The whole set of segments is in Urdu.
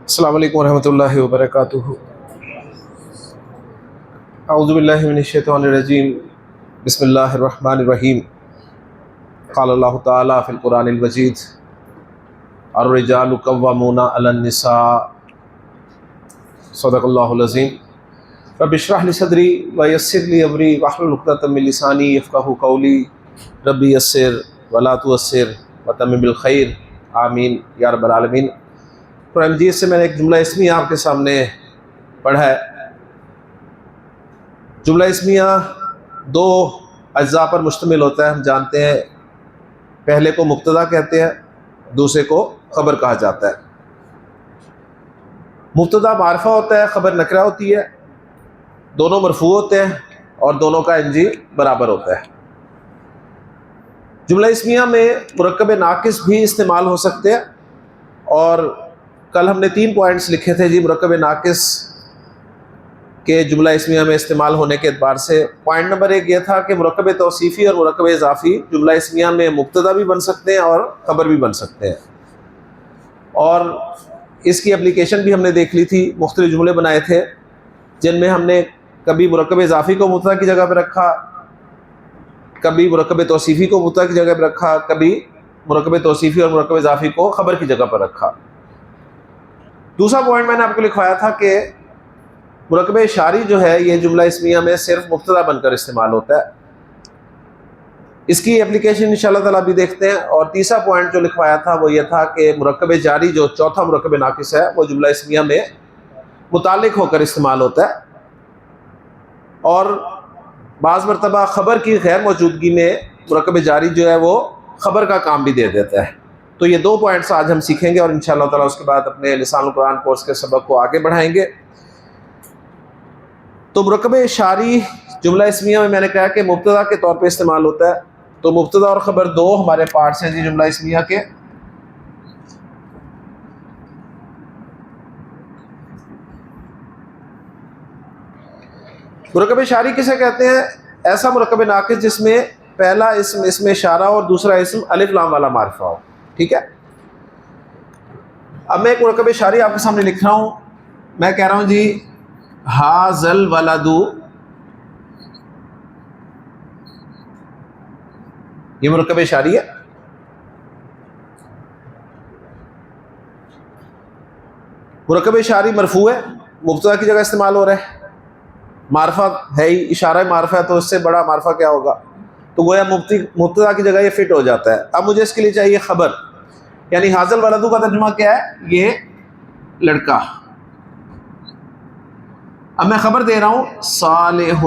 السلام علیکم ورحمۃ اللہ وبرکاتہ۔ اعوذ باللہ من الشیطان الرجیم، بسم اللہ الرحمن الرحیم۔ قال اللہ تعالیٰ فی القرآن المجید: الرجال قوامون علی النساء۔ صدق اللہ العظیم۔ رب اشرح لی صدری ویسر لی امری واحلل عقدۃ من لسانی یفقہوا قولی۔ رب یسر ولا تعسر وتمم بالخیر، آمین یا رب العالمین۔ قرآن مجید سے میں نے ایک جملہ اسمیہ آپ کے سامنے پڑھا ہے۔ جملہ اسمیہ دو اجزاء پر مشتمل ہوتا ہے، ہم جانتے ہیں۔ پہلے کو مبتدا کہتے ہیں، دوسرے کو خبر کہا جاتا ہے۔ مبتدا معرفہ ہوتا ہے، خبر نکرہ ہوتی ہے، دونوں مرفوع ہوتے ہیں اور دونوں کا NG برابر ہوتا ہے۔ جملہ اسمیہ میں مرکب ناقص بھی استعمال ہو سکتے ہیں، اور کل ہم نے 3 پوائنٹس لکھے تھے جی مرکب ناقص کے جملہ اسمیہ میں استعمال ہونے کے اعتبار سے۔ پوائنٹ نمبر 1 یہ تھا کہ مرکب توصیفی اور مرکب اضافی جملہ اسمیہ میں مبتدا بھی بن سکتے ہیں اور خبر بھی بن سکتے ہیں، اور اس کی اپلیکیشن بھی ہم نے دیکھ لی تھی۔ مختلف جملے بنائے تھے جن میں ہم نے کبھی مرکب اضافی کو مبتدا کی جگہ پہ رکھا، کبھی مرکب توصیفی کو مبتدا کی جگہ پہ رکھا، کبھی مرکب توصیفی اور مرکب اضافی کو خبر کی جگہ پر رکھا۔ دوسرا پوائنٹ میں نے آپ کو لکھوایا تھا کہ مرکب اشاری جو ہے یہ جملہ اسمیہ میں صرف مبتدا بن کر استعمال ہوتا ہے۔ اس کی اپلیکیشن انشاءاللہ تعالیٰ بھی دیکھتے ہیں۔ اور تیسرا پوائنٹ جو لکھوایا تھا وہ یہ تھا کہ مرکب جاری جو چوتھا مرکب ناقص ہے وہ جملہ اسمیہ میں متعلق ہو کر استعمال ہوتا ہے، اور بعض مرتبہ خبر کی غیر موجودگی میں مرکب جاری جو ہے وہ خبر کا کام بھی دے دیتا ہے۔ تو یہ 2 پوائنٹس آج ہم سیکھیں گے، اور انشاءاللہ تعالیٰ اس کے بعد اپنے لسان القرآن کورس کے سبق کو آگے بڑھائیں گے۔ تو مرکب اشاری جملہ اسمیہ میں نے کہا کہ مبتدا کے طور پہ استعمال ہوتا ہے۔ تو مبتدا اور خبر 2 ہمارے پارٹس ہیں جی جملہ اسمیہ کے۔ مرکب اشاری کسے کہتے ہیں؟ ایسا مرکب ناقص جس میں پہلا اسم اشارہ اور دوسرا اسم الف لام والا معرفہ ہو، ٹھیک ہے۔ اب میں ایک مرکب اشاری آپ کے سامنے لکھ رہا ہوں، میں کہہ رہا ہوں جی ہاذل ولد، یہ مرکب اشاری ہے۔ مرکب اشاری مرفوع ہے، مبتدا کی جگہ استعمال ہو رہا ہے، معرفہ ہے ہی، اشارہ معرفہ ہے، تو اس سے بڑا معرفہ کیا ہوگا؟ تو گویا مبتدا کی جگہ یہ فٹ ہو جاتا ہے۔ اب مجھے اس کے لیے چاہیے خبر، یعنی حاصل ولدو کا ترجمہ کیا ہے؟ یہ لڑکا۔ اب میں خبر دے رہا ہوں صالح۔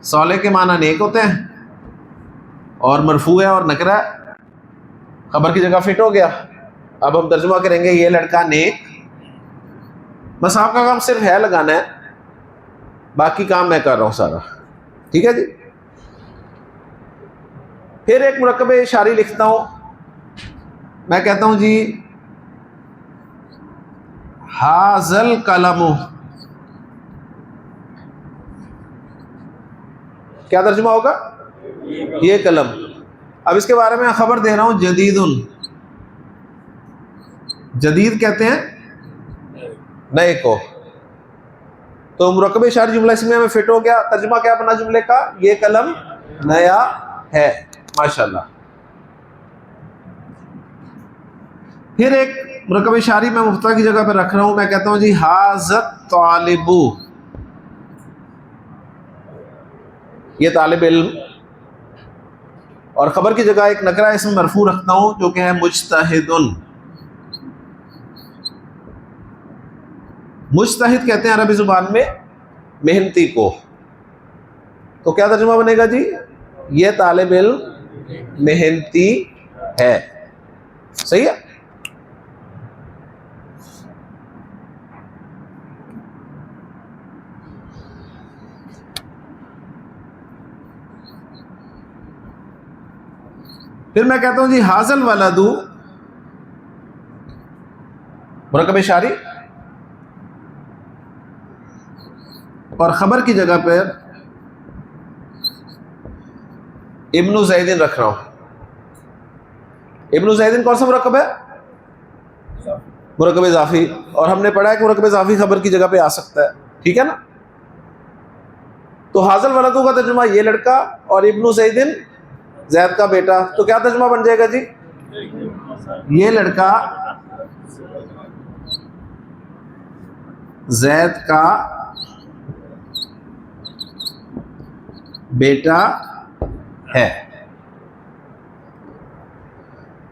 صالح کے معنی نیک ہوتے ہیں، اور مرفوع ہے اور نکرہ ہے، خبر کی جگہ فٹ ہو گیا۔ اب ہم ترجمہ کریں گے یہ لڑکا نیک۔ بس آپ کا کام صرف ہے لگانا ہے، باقی کام میں کر رہا ہوں سارا، ٹھیک ہے جی۔ پھر ایک مرکب اشاری لکھتا ہوں، میں کہتا ہوں جی ہاذل قلم۔ کیا ترجمہ ہوگا؟ یہ قلم۔ اب اس کے بارے میں خبر دے رہا ہوں جدید۔ جدید کہتے ہیں نئے کو۔ تو مرکب اشاری جملہ اسمیہ میں فٹ ہو گیا۔ ترجمہ کیا بنا جملے کا؟ یہ قلم نیا ہے، ماشاءاللہ۔ پھر ایک مرکب اشاری میں مبتدا کی جگہ پہ رکھ رہا ہوں، میں کہتا ہوں جی حاذت طالب، یہ طالب علم، اور خبر کی جگہ ایک نکرہ اسم مرفوع رکھتا ہوں جو کہ ہے مجتہد۔ مجتہد کہتے ہیں عربی زبان میں محنتی کو۔ تو کیا ترجمہ بنے گا جی؟ یہ طالب علم محنتی ہے، صحیح ہے۔ پھر میں کہتا ہوں جی حاذل ولد، مرکب اشاری، اور خبر کی جگہ پہ ابن زیدن رکھ رہا ہوں۔ ابن زیدن کون سا مرکب ہے؟ مرکب اضافی، اور ہم نے پڑھا ہے کہ مرکب اضافی خبر کی جگہ پہ آ سکتا ہے، ٹھیک ہے نا. تو حاضل ولدو کا ترجمہ یہ لڑکا، اور ابن زید زید کا بیٹا، تو کیا ترجمہ بن جائے گا جی؟ یہ لڑکا زید کا بیٹا ہے.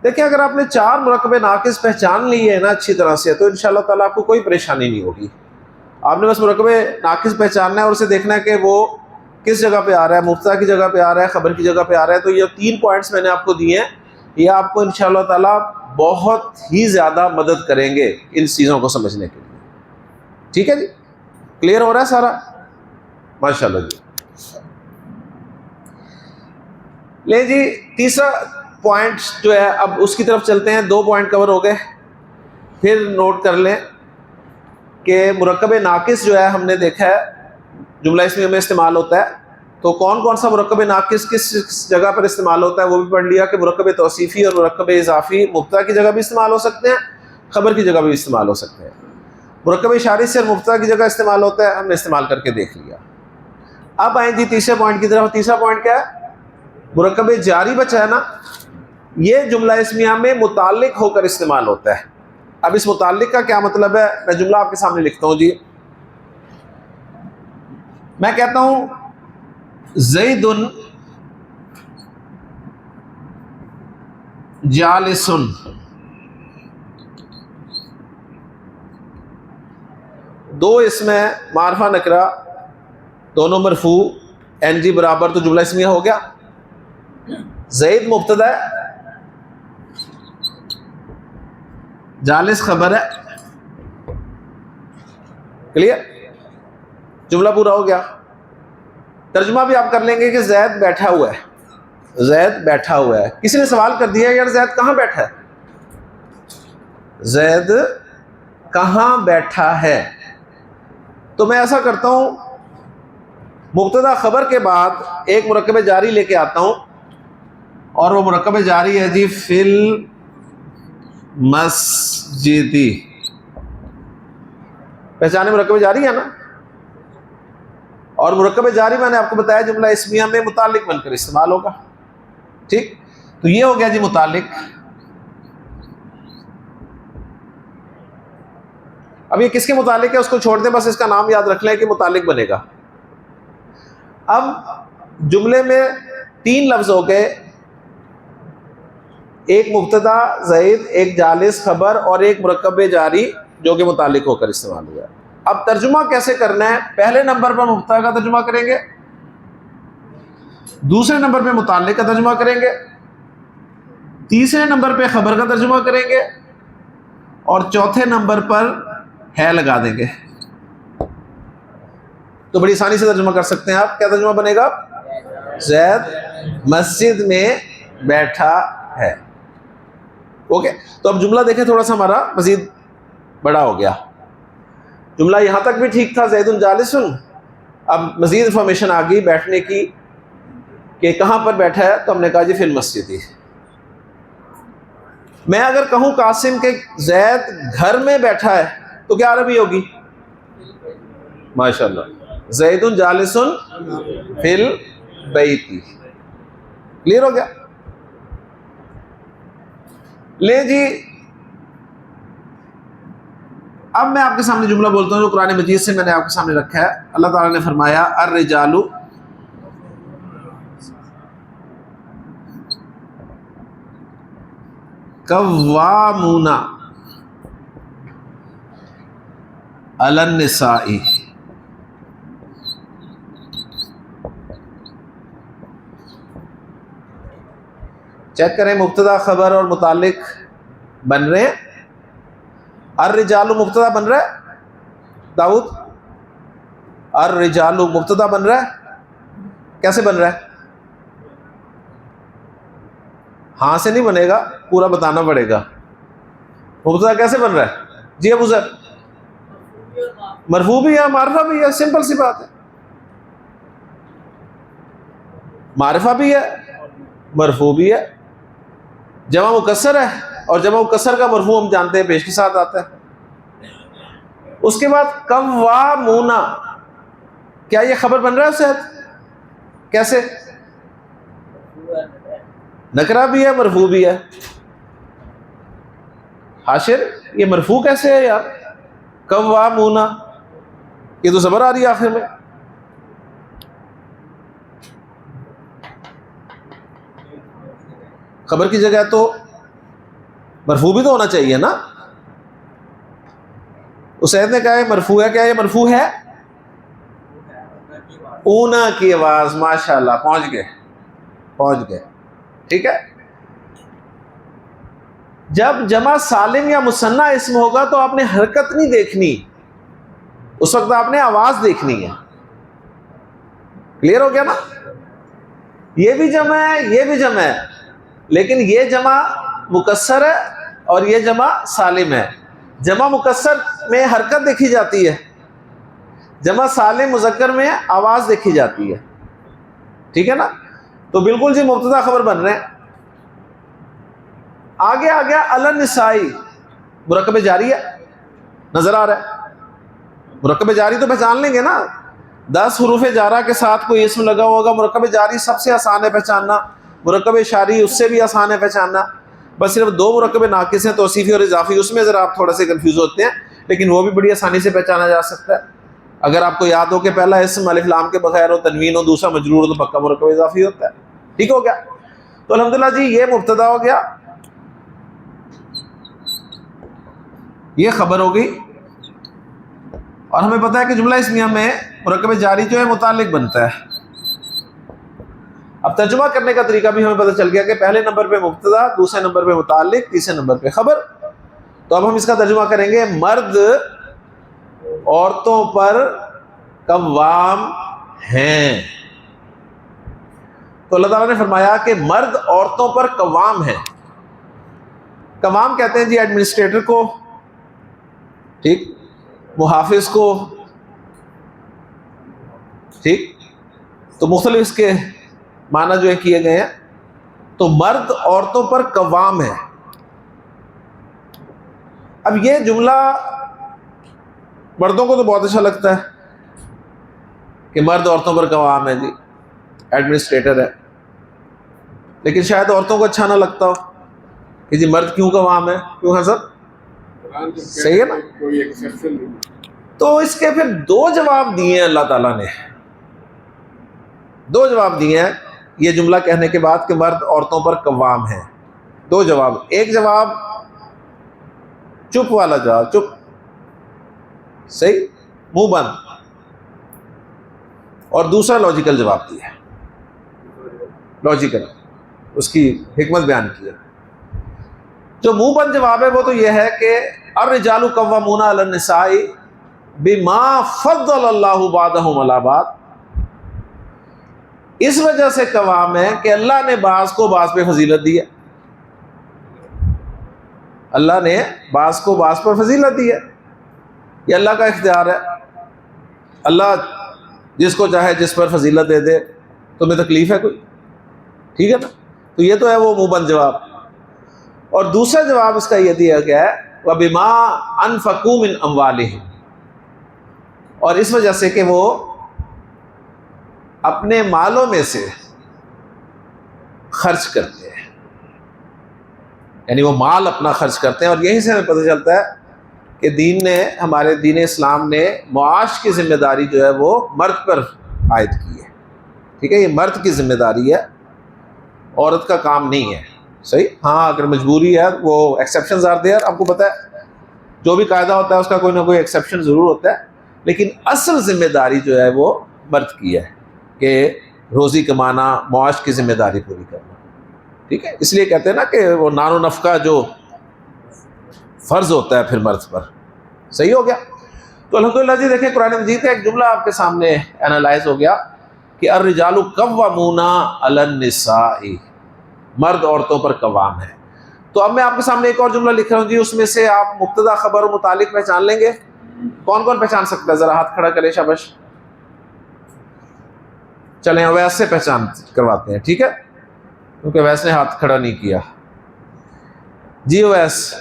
دیکھیں اگر آپ نے 4 مرکب ناقص پہچان لی ہے نا اچھی طرح سے، تو انشاءاللہ تعالیٰ آپ کو کوئی پریشانی نہیں ہوگی. آپ نے بس مرکب ناقص پہچاننا ہے اور اسے دیکھنا ہے کہ وہ کس جگہ پہ آ رہا ہے، مبتدا کی جگہ پہ آ رہا ہے، خبر کی جگہ پہ آ رہا ہے. تو یہ 3 پوائنٹس میں نے آپ کو دیے ہیں، یہ آپ کو انشاءاللہ تعالیٰ بہت ہی زیادہ مدد کریں گے ان چیزوں کو سمجھنے کے لیے. ٹھیک ہے جی، کلیئر ہو رہا ہے سارا؟ ماشاءاللہ جی. لے جی تیسرا پوائنٹ جو ہے، اب اس کی طرف چلتے ہیں. 2 پوائنٹ کور ہو گئے. پھر نوٹ کر لیں کہ مرکب ناقص جو ہے ہم نے دیکھا ہے جملہ اسمیہ میں استعمال ہوتا ہے. تو کون کون سا مرکب ناقص کس جگہ پر استعمال ہوتا ہے وہ بھی پڑھ لیا، کہ مرکب توصیفی اور مرکب اضافی مبتدا کی جگہ بھی استعمال ہو سکتے ہیں، خبر کی جگہ بھی استعمال ہو سکتے ہیں. مرکب اشاری سے مبتدا کی جگہ استعمال ہوتا ہے، ہم نے استعمال کر کے دیکھ لیا. اب آئیں جی تیسرے پوائنٹ کی طرف. تیسرا پوائنٹ کیا ہے؟ مرکب جاری بچا ہے نا، یہ جملہ اسمیہ میں متعلق ہو کر استعمال ہوتا ہے. اب اس متعلق کا کیا مطلب ہے؟ میں جملہ آپ کے سامنے لکھتا ہوں جی. میں کہتا ہوں زید جالس، دو اسم ہے معرفہ نکرہ، دونوں مرفوع، این جی برابر، تو جملہ اسمیہ ہو گیا. زید مبتدا ہے، جالس خبر ہے. کلیئر؟ جملہ پورا ہو گیا. ترجمہ بھی آپ کر لیں گے کہ زید بیٹھا ہوا ہے، زید بیٹھا ہوا ہے. کسی نے سوال کر دیا یار زید کہاں بیٹھا ہے؟ زید کہاں بیٹھا ہے؟ تو میں ایسا کرتا ہوں، مبتدا خبر کے بعد ایک مرکب جاری لے کے آتا ہوں، اور وہ مرکب جاری ہے جی فی المسجدی. پہچانے مرکب جاری ہے نا، اور مرکب جاری میں نے آپ کو بتایا جملہ اسمیہ میں متعلق بن کر استعمال ہوگا. ٹھیک، تو یہ ہو گیا جی متعلق. اب یہ کس کے متعلق ہے اس کو چھوڑ دیں، بس اس کا نام یاد رکھ لیں کہ متعلق بنے گا. اب جملے میں 3 لفظ ہو گئے، ایک مبتدا زید، ایک جالس خبر، اور ایک مرکب جاری جو کہ متعلق ہو کر استعمال ہوا. اب ترجمہ کیسے کرنا ہے؟ پہلے نمبر پر مبتدا کا ترجمہ کریں گے، دوسرے نمبر پہ متعلق کا ترجمہ کریں گے، تیسرے نمبر پہ خبر کا ترجمہ کریں گے، اور چوتھے نمبر پر ہے لگا دیں گے. تو بڑی آسانی سے ترجمہ کر سکتے ہیں آپ. کیا ترجمہ بنے گا؟ زید مسجد میں بیٹھا ہے. اوکے، تو اب جملہ دیکھیں تھوڑا سا ہمارا مزید بڑا ہو گیا. جملہ یہاں تک بھی ٹھیک تھا، زید جالس. اب مزید انفارمیشن آ گئی بیٹھنے کی کہ کہاں پر بیٹھا ہے، تو ہم نے کہا جی فی المسجد. میں اگر کہوں قاسم کہ زید گھر میں بیٹھا ہے تو کیا عربی ہوگی؟ ماشاءاللہ، زید جالس فی البیت. کلیئر ہو گیا؟ لے جی اب میں آپ کے سامنے جملہ بولتا ہوں جو قرآن مجید سے میں نے آپ کے سامنے رکھا ہے. اللہ تعالیٰ نے فرمایا الرجال قوامون علی النساء. چیک کریں مبتدا خبر اور متعلق بن رہے ہیں. الرجال مبتدا بن رہا ہے داؤد، الرجال مبتدا بن رہا ہے. کیسے بن رہا ہے؟ ہاں سے نہیں بنے گا، پورا بتانا پڑے گا. مبتدا کیسے بن رہا ہے جی ابو ذر؟ مرفوع بھی ہے، معرفہ بھی ہے، سمپل سی بات ہے. معرفہ بھی ہے، مرفوع بھی ہے. جمع مکسر ہے، اور جمع مکسر کا مرفوع ہم جانتے ہیں پیش کے ساتھ آتا ہے. اس کے بعد قوامون، کیا یہ خبر بن رہا ہے اسے؟ کیسے؟ نکرہ بھی ہے مرفوع بھی ہے. حاشر یہ مرفوع کیسے ہے یار؟ قوامون، یہ تو زبر آ رہی ہے آخر میں. خبر کی جگہ تو مرفوع بھی تو ہونا چاہیے نا. اسید نے کہا یہ مرفوع ہے، کیا یہ مرفوع ہے؟ اونا کی آواز، ماشاءاللہ پہنچ گئے. ٹھیک ہے. جب جمع سالم یا مثنیٰ اسم ہوگا تو آپ نے حرکت نہیں دیکھنی، اس وقت آپ نے آواز دیکھنی ہے. کلیئر ہو گیا نا؟ یہ بھی جمع ہے، یہ بھی جمع ہے، لیکن یہ جمع مکسر ہے اور یہ جمع سالم ہے. جمع مکسر میں حرکت دیکھی جاتی ہے، جمع سالم مذکر میں آواز دیکھی جاتی ہے. ٹھیک ہے نا؟ تو بالکل جی مبتدا خبر بن رہے ہیں. آگے آ گیا النسائی، مرکب جاری ہے، نظر آ رہا ہے. مرکب جاری تو پہچان لیں گے نا، 10 حروف جارہ کے ساتھ کوئی اسم لگا ہوگا. مرکب جاری سب سے آسان ہے پہچاننا، مرکب اشاری اس سے بھی آسان ہے پہچاننا. بس صرف 2 مرکب ناقص ہیں، توصیفی اور اضافی، اس میں ذرا آپ تھوڑا سے کنفیوز ہوتے ہیں، لیکن وہ بھی بڑی آسانی سے پہچانا جا سکتا ہے. اگر آپ کو یاد ہو کہ پہلا اسم الف لام کے بغیر ہو، تنوین ہو، دوسرا مجرور ہو، تو پکا مرکب اضافی ہوتا ہے. ٹھیک ہو گیا؟ تو الحمدللہ جی یہ مبتدا ہو گیا، یہ خبر ہو گئی. اور ہمیں پتہ ہے کہ جملہ اسمیہ میں مرکب جاری جو ہے متعلق بنتا ہے. اب ترجمہ کرنے کا طریقہ بھی ہمیں پتہ چل گیا کہ پہلے نمبر پہ مبتدا، دوسرے نمبر پہ متعلق، تیسرے نمبر پہ خبر. تو اب ہم اس کا ترجمہ کریں گے، مرد عورتوں پر قوام ہیں. تو اللہ تعالیٰ نے فرمایا کہ مرد عورتوں پر قوام ہیں. قوام کہتے ہیں جی ایڈمنسٹریٹر کو، ٹھیک، محافظ کو، ٹھیک. تو مختلف اس کے معنی جو ہے کیے گئے ہیں. تو مرد عورتوں پر قوام ہے. اب یہ جملہ مردوں کو تو بہت اچھا لگتا ہے کہ مرد عورتوں پر قوام ہے، جی ایڈمنسٹریٹر ہے. لیکن شاید عورتوں کو اچھا نہ لگتا ہو کہ جی مرد کیوں قوام ہے. کیوں حضرت؟ صحیح ہے نا؟ تو اس کے پھر 2 جواب دیے ہیں اللہ تعالیٰ نے. 2 جواب دیے ہیں یہ جملہ کہنے کے بعد کہ مرد عورتوں پر قوام ہے. 2 جواب. ایک جواب چپ والا جواب، چپ، صحیح، منہ بند. اور دوسرا لاجیکل جواب دیا، لاجیکل، اس کی حکمت بیان کی ہے. جو منہ بند جواب ہے وہ تو یہ ہے کہ الرجال قوامون علی النساء بما فضل اللہ بعضهم علی بعض. اس وجہ سے قوام ہے کہ اللہ نے بعض کو بعض پہ فضیلت دی ہے. اللہ نے بعض کو بعض پر فضیلت دی ہے. یہ اللہ کا اختیار ہے. اللہ جس کو چاہے جس پر فضیلت دے دے. تمہیں تکلیف ہے کوئی؟ ٹھیک ہے نا؟ تو یہ تو ہے وہ منہ بند جواب. اور دوسرا جواب اس کا یہ دیا گیا ہے وَبِمَا أَنفَقُوا مِنْ أَمْوَالِهِمْ، اور اس وجہ سے کہ وہ اپنے مالوں میں سے خرچ کرتے ہیں، یعنی وہ مال اپنا خرچ کرتے ہیں. اور یہیں سے ہمیں پتہ چلتا ہے کہ دین نے، ہمارے دین اسلام نے معاش کی ذمہ داری جو ہے وہ مرد پر عائد کی ہے. ٹھیک ہے؟ یہ مرد کی ذمہ داری ہے، عورت کا کام نہیں ہے. صحیح. ہاں اگر مجبوری ہے وہ ایکسیپشنز آر دیئر. آپ کو پتہ ہے جو بھی قاعدہ ہوتا ہے اس کا کوئی نہ کوئی ایکسیپشن ضرور ہوتا ہے، لیکن اصل ذمہ داری جو ہے وہ مرد کی ہے کہ روزی کمانا، معاش کی ذمہ داری پوری کرنا. ٹھیک ہے؟ اس لیے کہتے ہیں نا کہ وہ نان و نفقہ جو فرض ہوتا ہے پھر مرد پر. صحیح ہو گیا؟ تو الحمدللہ جی دیکھیں قرآن مجید کا ایک جملہ آپ کے سامنے انالائز ہو گیا کہ الرجال قوامون علی النساء، مرد عورتوں پر قوام ہے. تو اب میں آپ کے سامنے ایک اور جملہ لکھ رہا ہوں جی، اس میں سے آپ مبتدا، خبر و متعلق پہچان لیں گے. کون کون پہچان سکتا ہے؟ ذرا ہاتھ کھڑا کرے، شاباش. چلیں اویس سے پہچان کرواتے ہیں، ٹھیک ہے؟ کیونکہ اویس نے ہاتھ کھڑا نہیں کیا. جی اویس.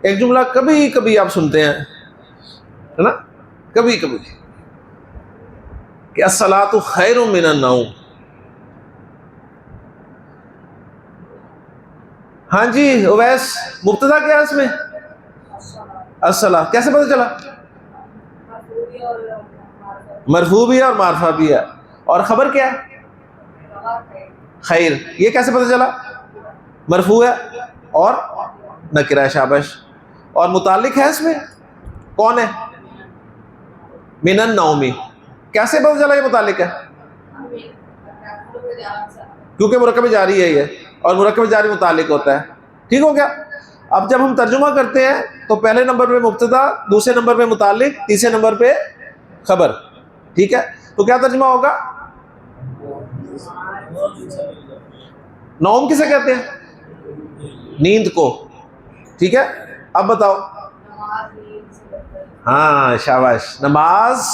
ایک جملہ کبھی کبھی آپ سنتے ہیں ہے نا، کبھی کبھی، کہ الصلاۃ خیر من النوم. ہاں جی اویس، مبتدا کیا ہے اس میں؟ الصلاۃ. کیسے پتہ چلا؟ مرفوع بھی ہے اور معرفہ بھی ہے. اور خبر کیا ہے؟ خیر. یہ کیسے پتہ چلا؟ مرفوع ہے اور نکرہ ہے. شابش. اور متعلق ہے اس میں کون ہے؟ من النومی. کیسے پتہ چلا یہ متعلق ہے؟ کیونکہ مرکب جاری ہے یہ، اور مرکب جاری متعلق ہوتا ہے. ٹھیک ہو گیا؟ اب جب ہم ترجمہ کرتے ہیں تو پہلے نمبر پہ مبتدا، دوسرے نمبر پہ متعلق، تیسرے نمبر پہ خبر. ٹھیک ہے؟ تو کیا ترجمہ ہوگا؟ نوم کسے کہتے ہیں؟ نیند کو. ٹھیک ہے؟ اب بتاؤ. ہاں شاباش. نماز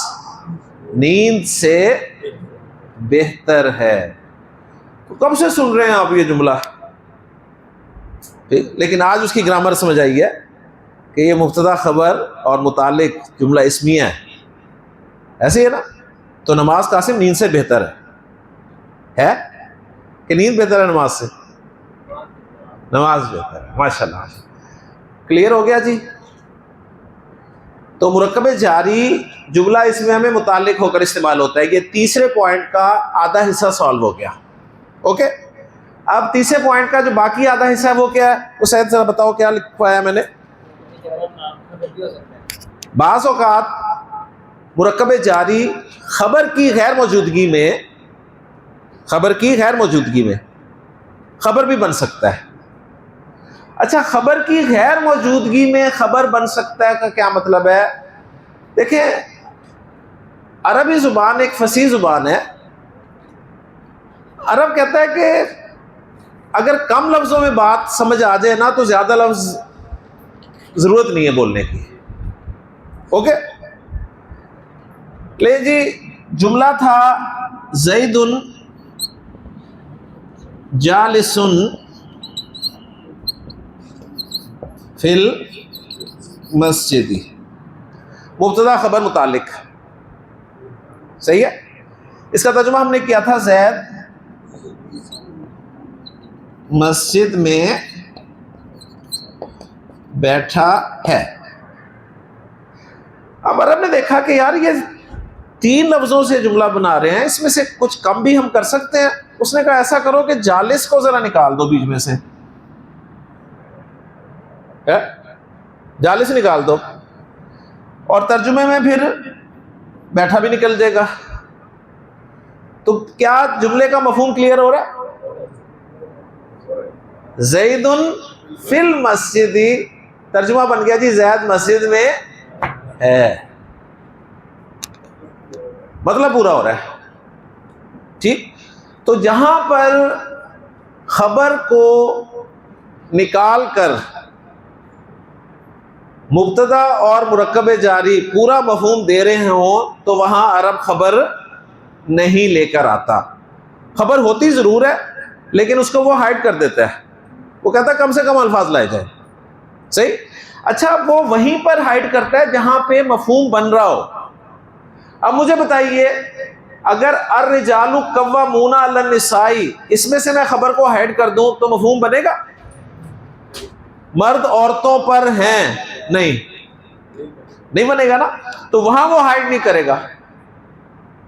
نیند سے بہتر ہے. تو کب سے سن رہے ہیں آپ یہ جملہ؟ لیکن آج اس کی گرامر سمجھ آئی ہے کہ یہ مبتدا خبر اور متعلق جملہ اسمیہ ہے. ایسے ہی ہے نا؟ تو نماز قاسم نیند سے بہتر ہے کہ نیند بہتر ہے نماز سے؟ نماز بہتر ہے. ماشاء اللہ. کلیئر ہو گیا جی؟ تو مرکب جاری جملہ اسمیہ میں متعلق ہو کر استعمال ہوتا ہے. یہ تیسرے پوائنٹ کا آدھا حصہ سالو ہو گیا. اوکے. اب تیسرے پوائنٹ کا جو باقی آدھا حصہ ہے وہ کیا ہے؟ وہ شاید ذرا بتاؤ کیا لکھوایا میں نے. بعض اوقات مرکب جاری خبر کی غیر موجودگی میں خبر بھی بن سکتا ہے. اچھا، خبر کی غیر موجودگی میں خبر بن سکتا ہے کا کیا مطلب ہے؟ دیکھیں، عربی زبان ایک فصیح زبان ہے. عرب کہتا ہے کہ اگر کم لفظوں میں بات سمجھ آ جائے نا تو زیادہ لفظ ضرورت نہیں ہے بولنے کی. اوکے. لے جی، جملہ تھا زید جالس فی المسجد. مبتدا خبر متعلق. صحیح ہے؟ اس کا ترجمہ ہم نے کیا تھا زید مسجد میں بیٹھا ہے. اب عرب نے دیکھا کہ یار یہ 3 لفظوں سے جملہ بنا رہے ہیں، اس میں سے کچھ کم بھی ہم کر سکتے ہیں. اس نے کہا ایسا کرو کہ جالس کو ذرا نکال دو بیچ میں سے. جالس نکال دو اور ترجمے میں پھر بیٹھا بھی نکل جائے گا. تو کیا جملے کا مفہوم کلیئر ہو رہا ہے؟ زید فی المسجد، ترجمہ بن گیا جی زید مسجد میں ہے. مطلب پورا ہو رہا ہے. ٹھیک. تو جہاں پر خبر کو نکال کر مبتدا اور مرکب جاری پورا مفہوم دے رہے ہوں تو وہاں عرب خبر نہیں لے کر آتا. خبر ہوتی ضرور ہے لیکن اس کو وہ ہائڈ کر دیتا ہے. وہ کہتا ہے کم سے کم الفاظ لائے جائیں. صحیح. اچھا، وہ وہیں پر ہائڈ کرتا ہے جہاں پہ مفہوم بن رہا ہو. اب مجھے بتائیے، اگر الرجال قوامون علی النساء اس میں سے میں خبر کو ہائڈ کر دوں تو مفہوم بنے گا؟ مرد عورتوں پر ہیں، نہیں بنے گا نا. تو وہاں وہ ہائڈ نہیں کرے گا،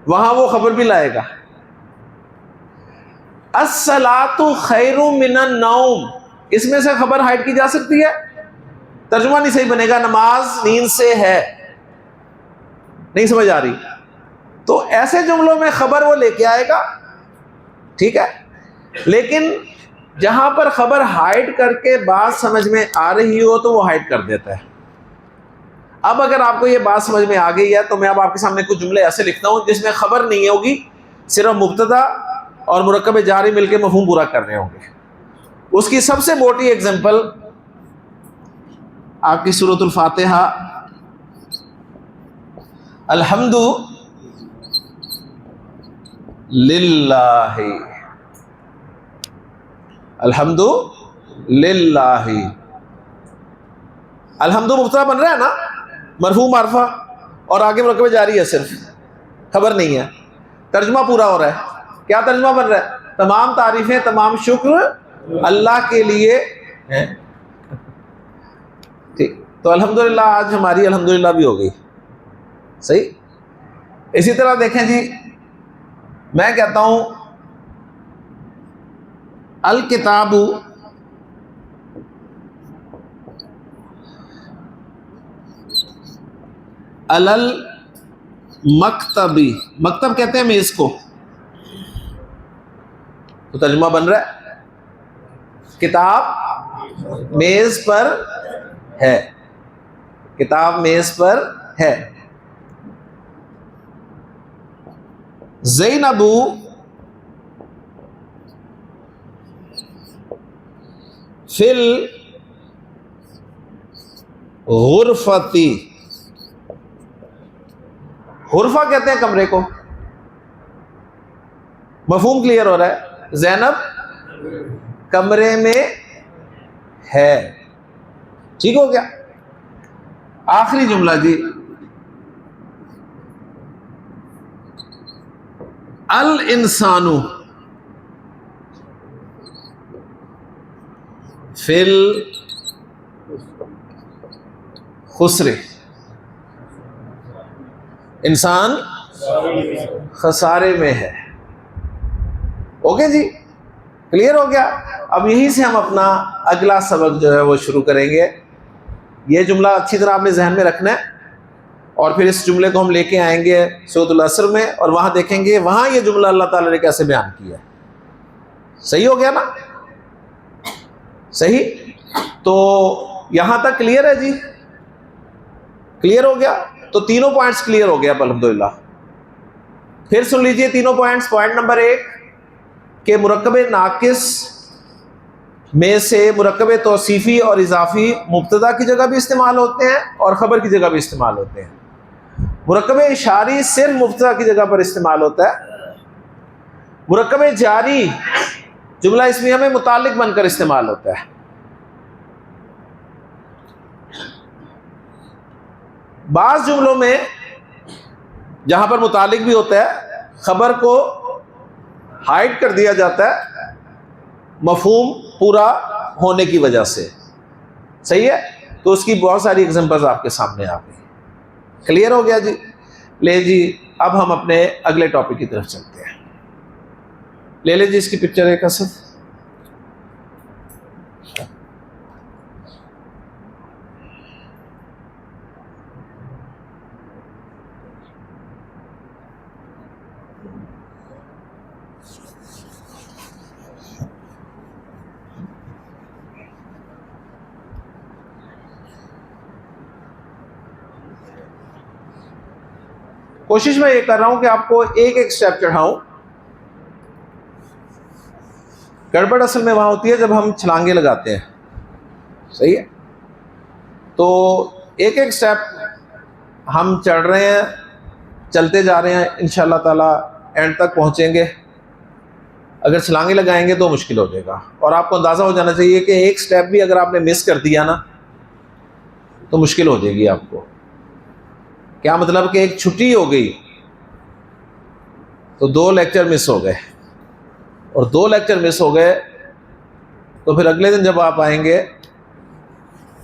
وہاں وہ خبر بھی لائے گا. الصلاۃ خیر من النوم، اس میں سے خبر ہائڈ کی جا سکتی ہے، ترجمہ نہیں صحیح بنے گا. نماز نیند سے ہے. نہیں سمجھ آ رہی؟ تو ایسے جملوں میں خبر وہ لے کے آئے گا. ٹھیک ہے. لیکن جہاں پر خبر ہائڈ کر کے بات سمجھ میں آ رہی ہو تو وہ ہائڈ کر دیتا ہے. اب اگر آپ کو یہ بات سمجھ میں آ گئی ہے تو میں اب آپ کے سامنے کچھ جملے ایسے لکھتا ہوں جس میں خبر نہیں ہوگی، صرف مبتدا اور مرکب جاری مل کے مفہوم پورا کر رہے ہوں گے. اس کی سب سے موٹی ایگزامپل آپ کی سورۃ الفاتحہ. الحمد للہ، الحمد للہ. الحمد مبتدا بن رہا ہے نا، مرفوع معرفہ، اور آگے مرکب جاری ہے، صرف خبر نہیں ہے، ترجمہ پورا ہو رہا ہے. کیا ترجمہ بن رہا ہے؟ تمام تعریفیں، تمام شکر اللہ کے لیے ہیں. ٹھیک، تو الحمدللہ آج ہماری الحمدللہ بھی ہو گئی. صحیح. اسی طرح دیکھیں جی، میں کہتا ہوں الکتاب علل مکتبی، مکتب کہتے ہیں میز کو، تو ترجمہ بن رہا ہے کتاب میز پر ہے، کتاب میز پر ہے. زینب فی الغرفتی، غرفہ کہتے ہیں کمرے کو. مفہوم کلیئر ہو رہا ہے؟ زینب کمرے میں ہے. ٹھیک ہو گیا. آخری جملہ جی، الانسان فی الخسر، انسان خسارے میں ہے. اوکے جی، کلیئر ہو گیا. اب یہیں سے ہم اپنا اگلا سبق جو ہے وہ شروع کریں گے. یہ جملہ اچھی طرح آپ نے ذہن میں رکھنا ہے، اور پھر اس جملے کو ہم لے کے آئیں گے سورۃ العصر میں، اور وہاں دیکھیں گے وہاں یہ جملہ اللہ تعالیٰ نے کیسے بیان کیا ہے. صحیح ہو گیا نا؟ صحیح. تو یہاں تک کلیئر ہے جی؟ کلیئر ہو گیا. تو تینوں پوائنٹس کلیئر ہو گیا اب الحمدللہ. پھر سن لیجئے تینوں پوائنٹس. پوائنٹ نمبر 1 کہ مرکب ناقص میں سے مرکب توصیفی اور اضافی مبتدا کی جگہ بھی استعمال ہوتے ہیں اور خبر کی جگہ بھی استعمال ہوتے ہیں. مرکب اشاری صرف مبتدا کی جگہ پر استعمال ہوتا ہے. مرکب جاری جملہ اسمیہ میں متعلق بن کر استعمال ہوتا ہے. بعض جملوں میں جہاں پر متعلق بھی ہوتا ہے، خبر کو ہائڈ کر دیا جاتا ہے مفہوم پورا ہونے کی وجہ سے. صحیح ہے. تو اس کی بہت ساری ایگزامپلز آپ کے سامنے آ گئی. کلیئر ہو گیا جی؟ لے جی، اب ہم اپنے اگلے ٹاپک کی طرف چلتے ہیں. لے لے جی اس کی پکچر ایک اصل. کوشش میں یہ کر رہا ہوں کہ آپ کو ایک ایک سٹیپ چڑھاؤں. گڑبڑ اصل میں وہاں ہوتی ہے جب ہم چھلانگے لگاتے ہیں. صحیح ہے. تو ایک ایک سٹیپ ہم چڑھ رہے ہیں، چلتے جا رہے ہیں، انشاءاللہ تعالیٰ اینڈ تک پہنچیں گے. اگر چھلانگے لگائیں گے تو مشکل ہو جائے گا. اور آپ کو اندازہ ہو جانا چاہیے کہ ایک سٹیپ بھی اگر آپ نے مس کر دیا نا تو مشکل ہو جائے گی آپ کو. کیا مطلب کہ ایک چھٹی ہو گئی تو 2 لیکچر مس ہو گئے، اور 2 لیکچر مس ہو گئے تو پھر اگلے دن جب آپ آئیں گے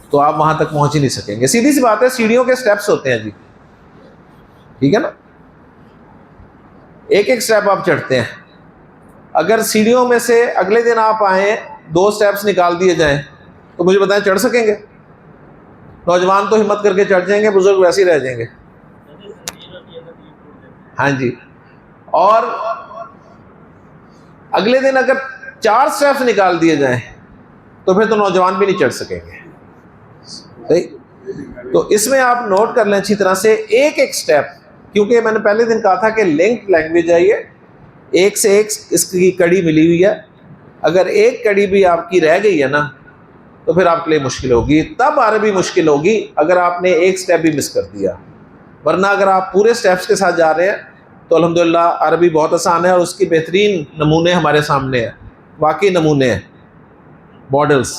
تو آپ وہاں تک پہنچ ہی نہیں سکیں گے. سیدھی سی بات ہے، سیڑھیوں کے سٹیپس ہوتے ہیں جی. ٹھیک ہے نا؟ ایک ایک سٹیپ آپ چڑھتے ہیں. اگر سیڑھیوں میں سے اگلے دن آپ آئیں 2 سٹیپس نکال دیے جائیں تو مجھے بتائیں چڑھ سکیں گے؟ نوجوان تو ہمت کر کے چڑھ جائیں گے، بزرگ ویسے ہی رہ جائیں گے. ہاں جی. اور اگلے دن اگر 4 سٹیپس نکال دیے جائیں تو پھر تو نوجوان بھی نہیں چڑھ سکیں گے. صحیح. تو اس میں آپ نوٹ کر لیں اچھی طرح سے ایک ایک سٹیپ، کیونکہ میں نے پہلے دن کہا تھا کہ لنک لینگویج ہے یہ، ایک سے ایک اس کی کڑی ملی ہوئی ہے. اگر ایک کڑی بھی آپ کی رہ گئی ہے نا تو پھر آپ کے لیے مشکل ہوگی. تب عربی مشکل ہوگی اگر آپ نے ایک سٹیپ بھی مس کر دیا. ورنہ اگر آپ پورے سٹیپس کے ساتھ جا رہے ہیں تو الحمدللہ عربی بہت آسان ہے، اور اس کی بہترین نمونے ہمارے سامنے ہیں. واقعی نمونے ہیں، ماڈلس.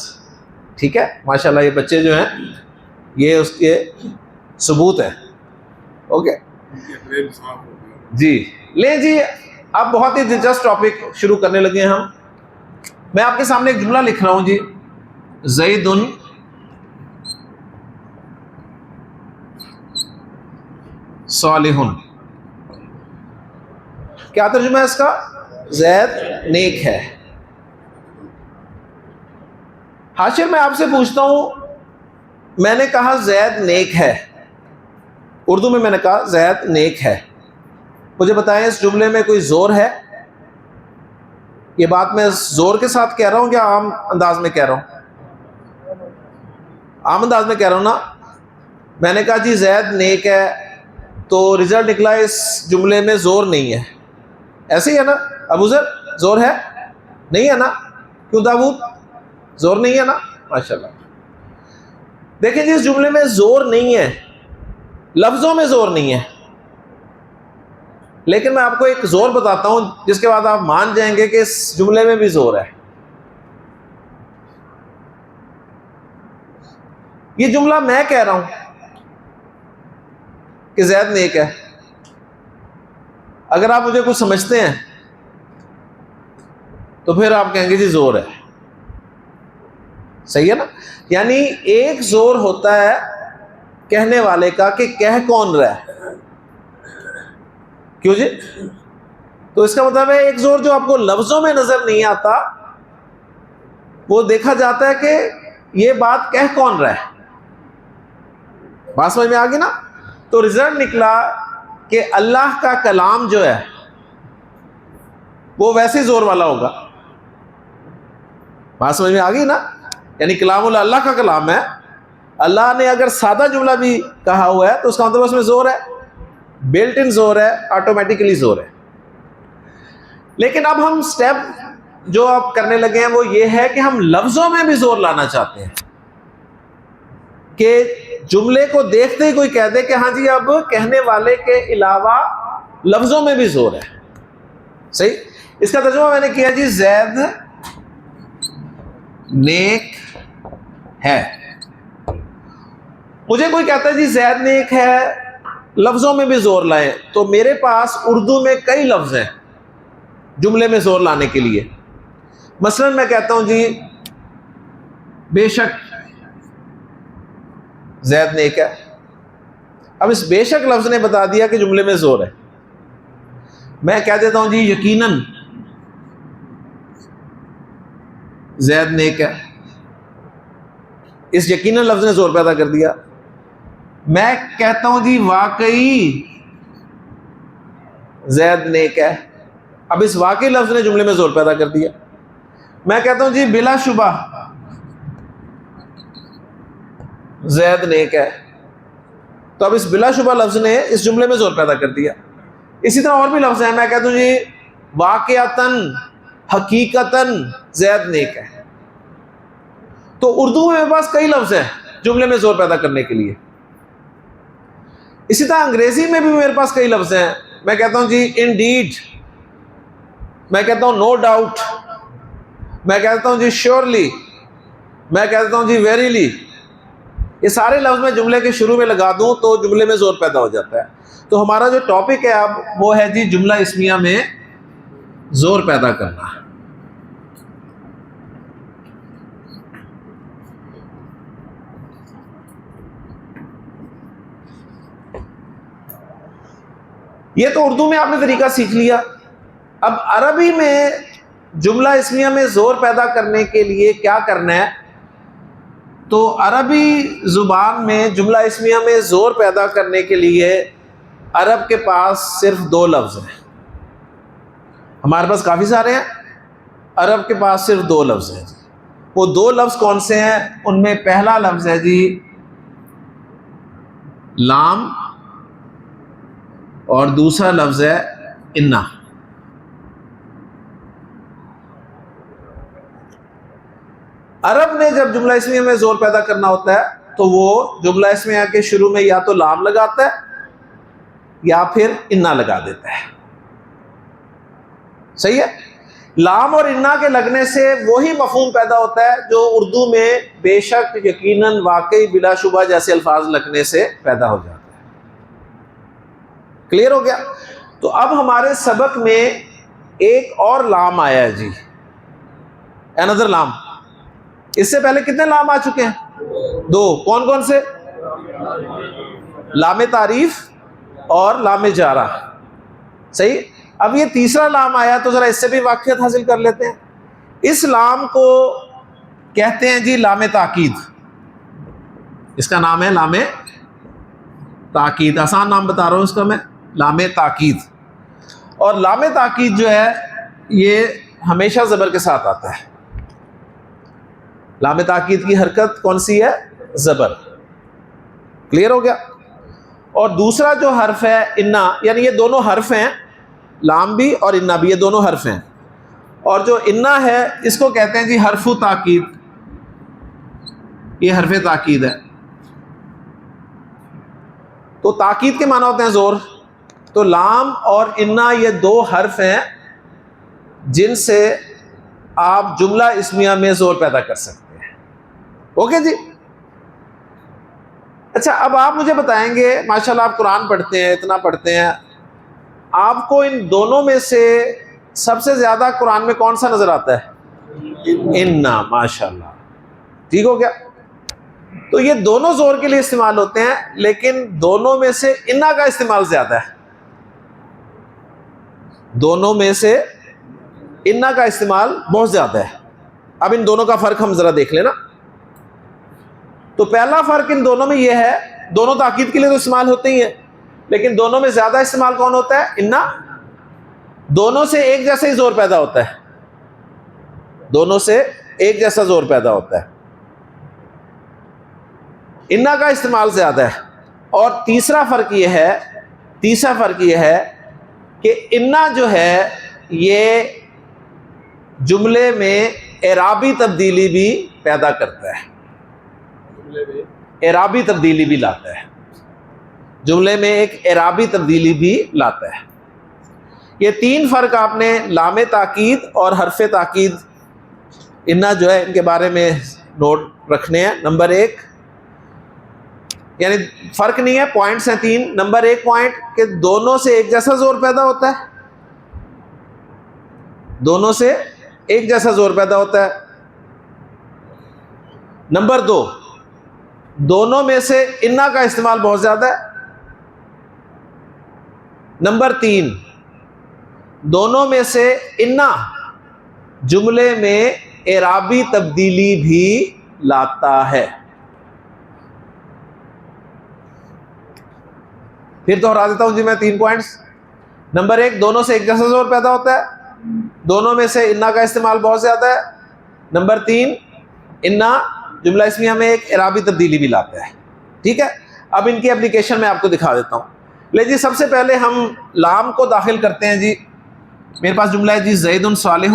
ٹھیک ہے. ماشاءاللہ یہ بچے جو ہیں یہ اس کے ثبوت ہے. اوکے جی لیں جی. اب بہت ہی دلچسپ ٹاپک شروع کرنے لگے ہیں ہم. میں آپ کے سامنے ایک جملہ لکھ رہا ہوں جی. زید صالح. کیا ترجمہ ہے اس کا؟ زید نیک ہے. حاشر میں آپ سے پوچھتا ہوں، میں نے کہا زید نیک ہے، اردو میں نے کہا زید نیک ہے. مجھے بتائیں اس جملے میں کوئی زور ہے؟ یہ بات میں زور کے ساتھ کہہ رہا ہوں یا عام انداز میں کہہ رہا ہوں؟ عام انداز میں کہہ رہا ہوں نا. میں نے کہا جی زید نیک ہے، تو رزلٹ نکلا اس جملے میں زور نہیں ہے. ایسے ہی ہے نا ابو ذر؟ زور ہے نہیں ہے نا؟ کیوں داؤد زور نہیں ہے نا؟ ماشاءاللہ. دیکھیں جی اس جملے میں زور نہیں ہے، لفظوں میں زور نہیں ہے، لیکن میں آپ کو ایک زور بتاتا ہوں جس کے بعد آپ مان جائیں گے کہ اس جملے میں بھی زور ہے. یہ جملہ میں کہہ رہا ہوں کہ زید نیک ہے. اگر آپ مجھے کچھ سمجھتے ہیں تو پھر آپ کہیں گے جی زور ہے. صحیح ہے نا؟ یعنی ایک زور ہوتا ہے کہنے والے کا کہ کہہ کون رہا ہے. کیوں جی؟ تو اس کا مطلب ہے ایک زور جو آپ کو لفظوں میں نظر نہیں آتا، وہ دیکھا جاتا ہے کہ یہ بات کہہ کون رہا ہے. بات سمجھ میں آ گئی نا؟ تو رزلٹ نکلا کہ اللہ کا کلام جو ہے وہ ویسے زور والا ہوگا. بات سمجھ میں آ گئی نا؟ یعنی کلام اللہ کا کلام ہے، اللہ نے اگر سادہ جملہ بھی کہا ہوا ہے تو اس کا مطلب اس میں زور ہے، بلٹ ان زور ہے، آٹومیٹیکلی زور ہے. لیکن اب ہم سٹیپ جو اب کرنے لگے ہیں وہ یہ ہے کہ ہم لفظوں میں بھی زور لانا چاہتے ہیں، کہ جملے کو دیکھتے ہی کوئی کہہ دے کہ ہاں جی اب کہنے والے کے علاوہ لفظوں میں بھی زور ہے. صحیح. اس کا ترجمہ میں نے کیا جی زید نیک ہے. مجھے کوئی کہتا ہے جی زید نیک ہے، لفظوں میں بھی زور لائیں، تو میرے پاس اردو میں کئی لفظ ہیں جملے میں زور لانے کے لیے. مثلا میں کہتا ہوں جی بے شک زید نیک ہے. اب اس بے شک لفظ نے بتا دیا کہ جملے میں زور ہے. میں کہہ دیتا ہوں جی یقیناً زید نیک ہے. اس یقیناً لفظ نے زور پیدا کر دیا. میں کہتا ہوں جی واقعی زید نیک ہے. اب اس واقعی لفظ نے جملے میں زور پیدا کر دیا. میں کہتا ہوں جی بلا شبہ زید نیک ہے. تو اب اس بلا شبہ لفظ نے اس جملے میں زور پیدا کر دیا. اسی طرح اور بھی لفظ ہیں. میں کہتا ہوں جی واقعتاً حقیقتاً زید نیک ہے. تو اردو میں میرے پاس کئی لفظ ہیں جملے میں زور پیدا کرنے کے لیے. اسی طرح انگریزی میں بھی میرے پاس کئی لفظ ہیں. میں کہتا ہوں جی انڈیڈ، میں کہتا ہوں نو ڈاؤٹ، میں کہتا ہوں جی شیورلی، میں کہتا ہوں جی ویریلی. یہ سارے لفظ میں جملے کے شروع میں لگا دوں تو جملے میں زور پیدا ہو جاتا ہے. تو ہمارا جو ٹاپک ہے اب وہ ہے جی جملہ اسمیہ میں زور پیدا کرنا. یہ تو اردو میں آپ نے طریقہ سیکھ لیا. اب عربی میں جملہ اسمیہ میں زور پیدا کرنے کے لیے کیا کرنا ہے؟ تو عربی زبان میں جملہ اسمیہ میں زور پیدا کرنے کے لیے عرب کے پاس صرف دو لفظ ہیں. ہمارے پاس کافی سارے ہیں، عرب کے پاس صرف دو لفظ ہیں. وہ دو لفظ کون سے ہیں؟ ان میں پہلا لفظ ہے جی لام، اور دوسرا لفظ ہے انا. عرب نے جب جملہ اسمیہ میں زور پیدا کرنا ہوتا ہے تو وہ جملہ اسمیہ کے شروع میں یا تو لام لگاتا ہے یا پھر انا لگا دیتا ہے. صحیح ہے؟ لام اور انا کے لگنے سے وہی مفہوم پیدا ہوتا ہے جو اردو میں بے شک، یقیناً، واقعی، بلا شبہ جیسے الفاظ لگنے سے پیدا ہو جاتا ہے۔ کلیئر ہو گیا؟ تو اب ہمارے سبق میں ایک اور لام آیا ہے جی، another لام۔ اس سے پہلے کتنے لام آ چکے ہیں؟ 2۔ کون کون سے؟ لام تعریف اور لام جارہ، صحیح۔ اب یہ تیسرا لام آیا تو ذرا اس سے بھی واقفیت حاصل کر لیتے ہیں۔ اس لام کو کہتے ہیں جی لام تاکید۔ اس کا نام ہے لام تاکید، آسان نام بتا رہا ہوں اس کا میں، لام تاکید۔ اور لام تاکید جو ہے یہ ہمیشہ زبر کے ساتھ آتا ہے۔ لام تاکید کی حرکت کون سی ہے؟ زبر۔ کلیئر ہو گیا؟ اور دوسرا جو حرف ہے انا، یعنی یہ دونوں حرف ہیں، لام بھی اور انا بھی، یہ دونوں حرف ہیں۔ اور جو انا ہے اس کو کہتے ہیں جی حرف تاکید، یہ حرف تاکید ہے۔ تو تاکید کے معنی ہوتے ہیں زور۔ تو لام اور انا یہ دو حرف ہیں جن سے آپ جملہ اسمیہ میں زور پیدا کر سکتے ہیں۔ اوکے جی؟ اچھا، اب آپ مجھے بتائیں گے، ماشاءاللہ آپ قرآن پڑھتے ہیں، اتنا پڑھتے ہیں، آپ کو ان دونوں میں سے سب سے زیادہ قرآن میں کون سا نظر آتا ہے؟ انا، ماشاءاللہ، ٹھیک ہو گیا؟ تو یہ دونوں زور کے لیے استعمال ہوتے ہیں، لیکن دونوں میں سے انا کا استعمال زیادہ ہے۔ دونوں میں سے انا کا استعمال بہت زیادہ ہے۔ اب ان دونوں کا فرق ہم ذرا دیکھ لیں نا۔ تو پہلا فرق ان دونوں میں یہ ہے، دونوں تاکید کے لیے تو استعمال ہوتے ہی ہیں، لیکن دونوں میں زیادہ استعمال کون ہوتا ہے؟ انا۔ دونوں سے ایک جیسا ہی زور پیدا ہوتا ہے، دونوں سے ایک جیسا زور پیدا ہوتا ہے، انا کا استعمال زیادہ ہے۔ اور تیسرا فرق یہ ہے کہ انا جو ہے یہ جملے میں اعرابی تبدیلی بھی پیدا کرتا ہے، اعرابی تبدیلی بھی لاتا ہے، جملے میں ایک اعرابی تبدیلی بھی لاتا ہے۔ یہ تین فرق آپ نے لام تاکید اور حرف تاکید انا جو ہے ان کے بارے میں نوٹ رکھنے ہیں۔ نمبر 1، یعنی فرق نہیں ہے، پوائنٹس ہیں 3۔ نمبر 1 پوائنٹ کہ دونوں سے ایک جیسا زور پیدا ہوتا ہے، دونوں سے ایک جیسا زور پیدا ہوتا ہے۔ نمبر 2، دونوں میں سے انا کا استعمال بہت زیادہ ہے۔ نمبر 3، دونوں میں سے انا جملے میں اعرابی تبدیلی بھی لاتا ہے۔ پھر دوہرا دیتا ہوں جی میں 3 پوائنٹس۔ نمبر 1، دونوں سے ایک جیسا زور پیدا ہوتا ہے، دونوں میں سے انا کا استعمال بہت زیادہ ہے۔ نمبر 3، انا جملہ اسمیہ میں ایک اعرابی تبدیلی بھی لاتا ہے۔ ٹھیک ہے؟ اب ان کی اپلیکیشن میں آپ کو دکھا دیتا ہوں۔ لے جی، سب سے پہلے ہم لام کو داخل کرتے ہیں جی۔ میرے پاس جملہ ہے جی زید صالح۔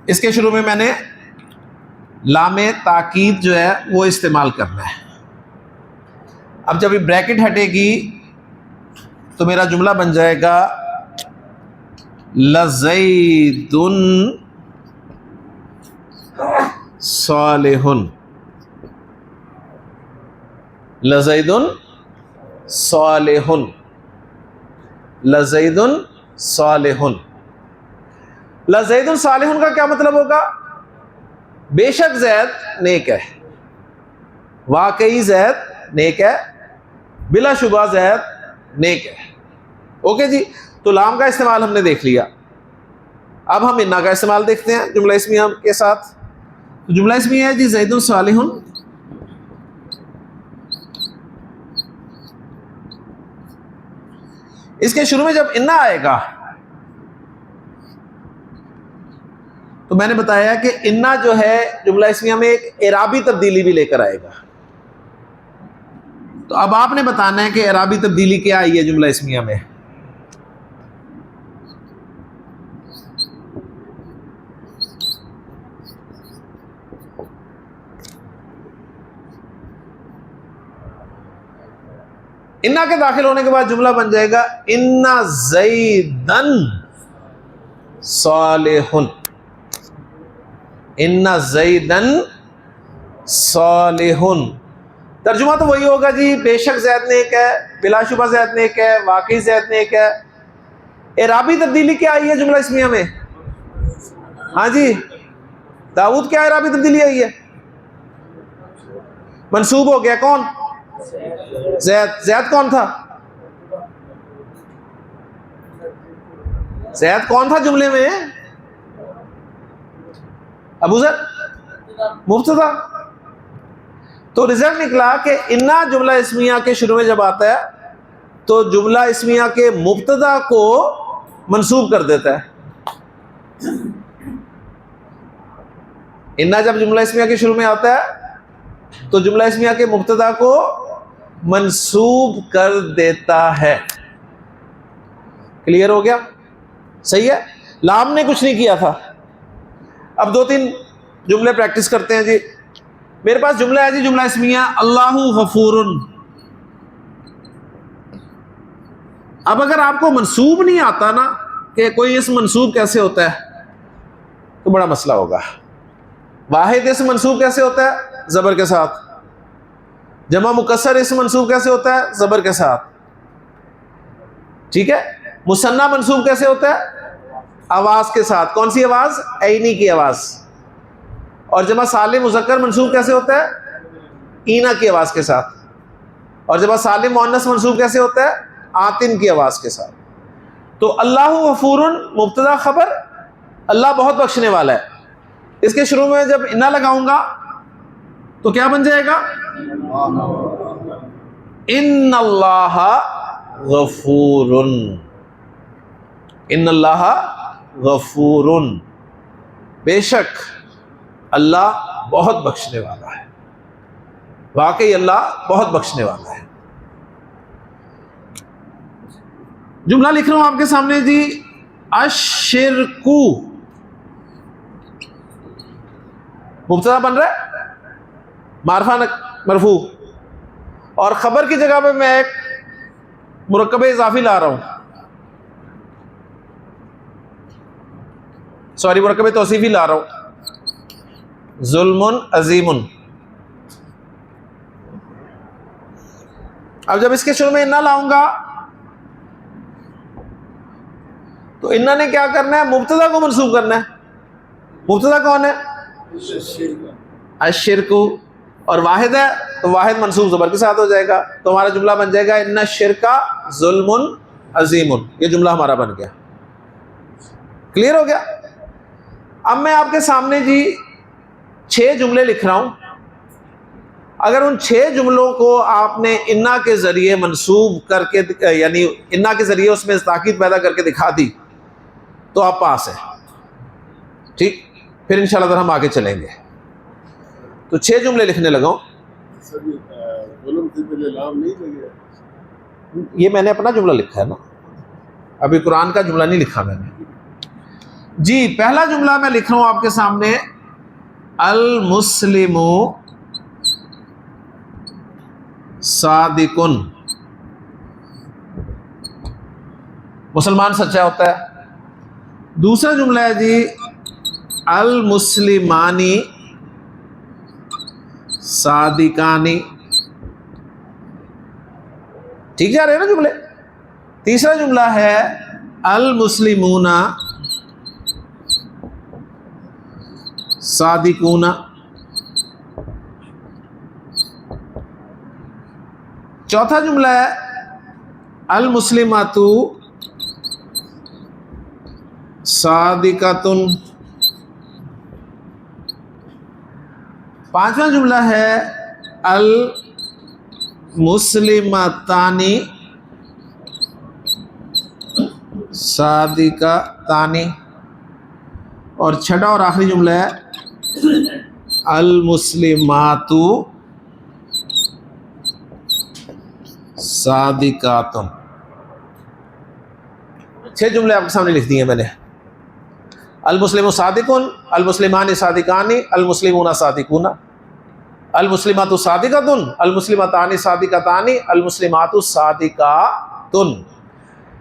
اس کے شروع میں میں نے لام تاکید جو ہے وہ استعمال کرنا ہے۔ اب جب یہ بریکٹ ہٹے گی تو میرا جملہ بن جائے گا لزید صالح، لزید صالح، لزید صالح۔ لزید صالح کا کیا مطلب ہوگا؟ بے شک زید نیک ہے، واقعی زید نیک ہے، بلا شبہ زید نیک ہے۔ اوکے جی؟ تو لام کا استعمال ہم نے دیکھ لیا۔ اب ہم انا کا استعمال دیکھتے ہیں جملہ اسمیہ کے ساتھ۔ تو جملہ اسمیہ ہے جی زید صالح۔ اس کے شروع میں جب انا آئے گا تو میں نے بتایا کہ انا جو ہے جملہ اسمیہ میں ایک اعرابی تبدیلی بھی لے کر آئے گا۔ تو اب آپ نے بتانا ہے کہ اعرابی تبدیلی کیا آئی ہے جملہ اسمیہ میں۔ انا کے داخل ہونے کے بعد جملہ بن جائے گا ان زیدن صالح، ان زیدن صالح، ترجمہ تو وہی ہوگا جی، بے شک زید نیک ہے، بلا شبہ زید نیک ہے، واقعی زید نیک ہے۔ اعرابی تبدیلی کیا آئی ہے جملہ اسمیہ میں؟ ہاں جی، داؤد کیا اعرابی تبدیلی آئی ہے؟ منصوب ہو گیا، کون؟ زید۔ زید کون تھا؟ زید کون تھا جملے میں؟ ابو ذر مبتدا۔ تو رزلٹ نکلا کہ انا جملہ اسمیہ کے شروع میں جب آتا ہے تو جملہ اسمیہ کے مبتدا کو منصوب کر دیتا ہے۔ انا جب جملہ اسمیہ کے شروع میں آتا ہے تو جملہ اسمیہ کے مبتدا کو منصوب کر دیتا ہے۔ کلیئر ہو گیا؟ صحیح ہے، لام نے کچھ نہیں کیا تھا۔ اب 2-3 جملے پریکٹس کرتے ہیں جی۔ میرے پاس جملہ ہے جی، جملہ اسمیہ اللہ غفور۔ اب اگر آپ کو منصوب نہیں آتا نا کہ کوئی اسم منصوب کیسے ہوتا ہے تو بڑا مسئلہ ہوگا۔ واحد اسم منصوب کیسے ہوتا ہے؟ زبر کے ساتھ۔ جمع مکسر اسم منصوب کیسے ہوتا ہے؟ زبر کے ساتھ، ٹھیک ہے۔ مثنیٰ منصوب کیسے ہوتا ہے؟ آواز کے ساتھ۔ کون سی آواز؟ عینی کی آواز۔ اور جمع سالم مذکر منصوب کیسے ہوتا ہے؟ اینا کی آواز کے ساتھ۔ اور جمع سالم مؤنث منصوب کیسے ہوتا ہے؟ آتن کی آواز کے ساتھ۔ تو اللہ غفور مبتدا خبر، اللہ بہت بخشنے والا ہے، اس کے شروع میں جب انا لگاؤں گا تو کیا بن جائے گا؟ ان اللہ غفور، ان اللہ غفور، بے شک اللہ بہت بخشنے والا ہے، واقعی اللہ بہت بخشنے والا ہے۔ جملہ لکھ رہا ہوں آپ کے سامنے جی، الشرکو مبتدا بن رہا ہے، معرفہ مرفوع، اور خبر کی جگہ پہ میں ایک مرکب اضافی لا رہا ہوں، سوری مرکب توصیفی لا رہا ہوں، ظلم عظیم۔ اب جب اس کے شروع میں انا لاؤں گا تو انا نے کیا کرنا ہے؟ مبتدا کو منصوب کرنا ہے۔ مبتدا کون ہے؟ الشرک، اور واحد ہے تو واحد منصوب زبر کے ساتھ ہو جائے گا، تو ہمارا جملہ بن جائے گا ان الشرک ظلم عظیم۔ یہ جملہ ہمارا بن گیا۔ کلیئر ہو گیا؟ اب میں آپ کے سامنے جی 6 جملے لکھ رہا ہوں، اگر ان 6 جملوں کو آپ نے انا کے ذریعے منصوب کر کے، یعنی انا کے ذریعے اس میں تاکید پیدا کر کے دکھا دی تو آپ پاس ہیں، ٹھیک؟ پھر انشاءاللہ اگر ہم آگے چلیں گے تو 6 جملے لکھنے لگا ہوں۔ یہ میں نے اپنا جملہ لکھا ہے نا، ابھی قرآن کا جملہ نہیں لکھا میں نے جی۔ پہلا جملہ میں لکھ رہا ہوں آپ کے سامنے، المسلم صادقن، مسلمان سچا ہوتا ہے۔ دوسرا جملہ ہے جی، المسلمانی صادقانی، ٹھیک جا رہے ہیں نا جملے؟ تیسرا جملہ ہے المسلمون صادقون۔ چوتھا جملہ ہے المسلمات صادقاتن۔ پانچواں جملہ ہے المسلمتانی صادقتانی، اور چھٹا اور آخری جملہ ہے المسلمات صادقاتن۔ 6 جملے آپ کے سامنے لکھ دیے میں نے، المسلم صادقن، المسلمان صادقانی، المسلمون صادقون۔ المسلمات صادقۃ، المسلمتان صادقتان، المسلمات صادقات۔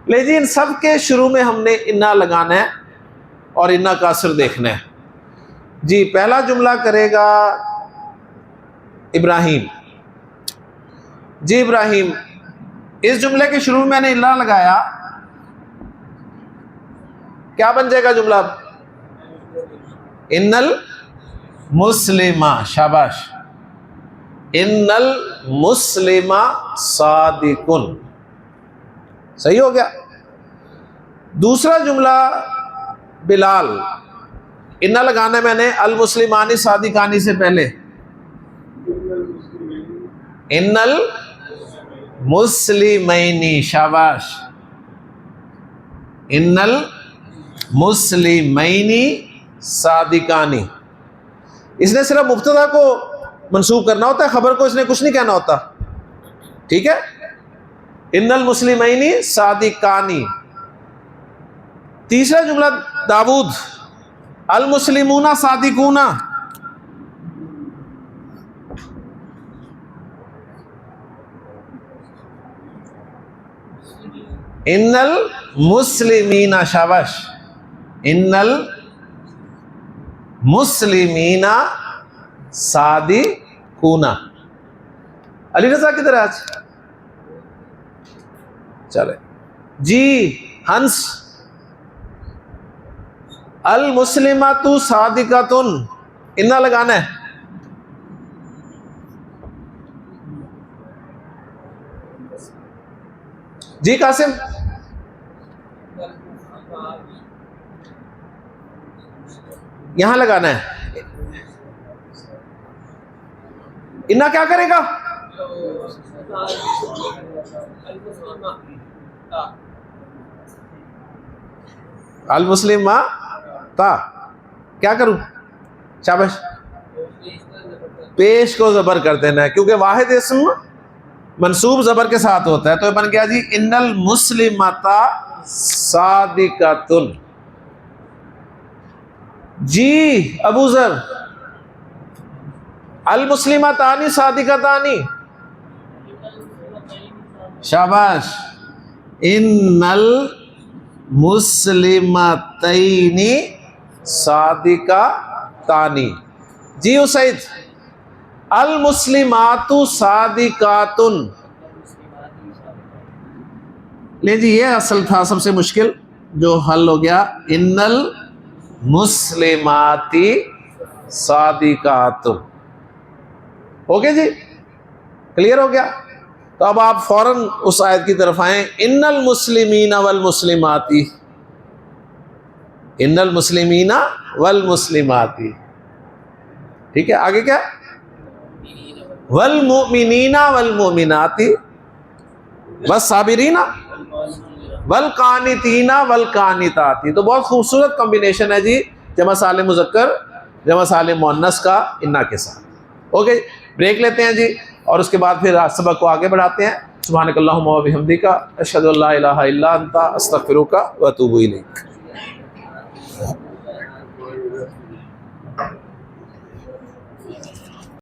لے جی ان سب کے شروع میں ہم نے انا لگانا ہے اور انا کا اثر دیکھنا ہے۔ جی پہلا جملہ کرے گا ابراہیم۔ جی ابراہیم، اس جملے کے شروع میں نے انا لگایا، کیا بن جائے گا جملہ؟ ان المسلم، شاباش، ان المسلم صادق، صحیح ہو گیا۔ دوسرا جملہ بلال، انا لگانا ہے میں نے المسلمان صادقانی سے پہلے، ان المسلمین، شاباش، ان المسلمین صادقانی۔ اس نے صرف مبتدا کو منسوب کرنا ہوتا ہے، خبر کو اس نے کچھ نہیں کہنا ہوتا، ٹھیک ہے۔ ان المسلمین صادقانی۔ تیسرا جملہ داؤد، المسلمون صادقون، ان المسلمین، شاباش، ان المسلمین صادقون۔ علی رضا کدھر ہے آج؟ چلے جی ہنس، المسلمات صادقۃ، انا لگانا ہے۔ جی قاسم، یہاں لگانا ہے، انا کیا کرے گا؟ المسلم تا، کیا کروں؟ شاباش، پیش کو زبر کر دینا ہے، کیونکہ واحد اسم منصوب زبر کے ساتھ ہوتا ہے، تو یہ بن گیا جی ان المسلمۃ صادقۃ۔ جی ابو ذر، المسلمتان صادقتان، شاباش، ان المسلمتین صادقتان۔ جی اسید، المسلمات صادقات۔ لیں جی یہ اصل تھا سب سے مشکل جو حل ہو گیا، ان المسلمات صادقات۔ ہو گیا جی، کلیئر ہو گیا۔ تو اب آپ فوراً اس آیت کی طرف آئیں، ان المسلمین والمسلمات، ان المسلمین والمسلمات، ٹھیک ہے۔ آگے کیا؟ والمؤمنین والمؤمنات والصابرین والقانتین والقانتات۔ تو بہت خوبصورت کمبینیشن ہے جی، جمع سالم مذکر جمع سالم مؤنث کا انا کے ساتھ۔ اوکے، بریک لیتے ہیں جی، اور اس کے بعد پھر سبق کو آگے بڑھاتے ہیں۔ سبحانک اللہم و بحمدک، اشہد ان لا الہ الا انت، استغفرک و اتوب الیک۔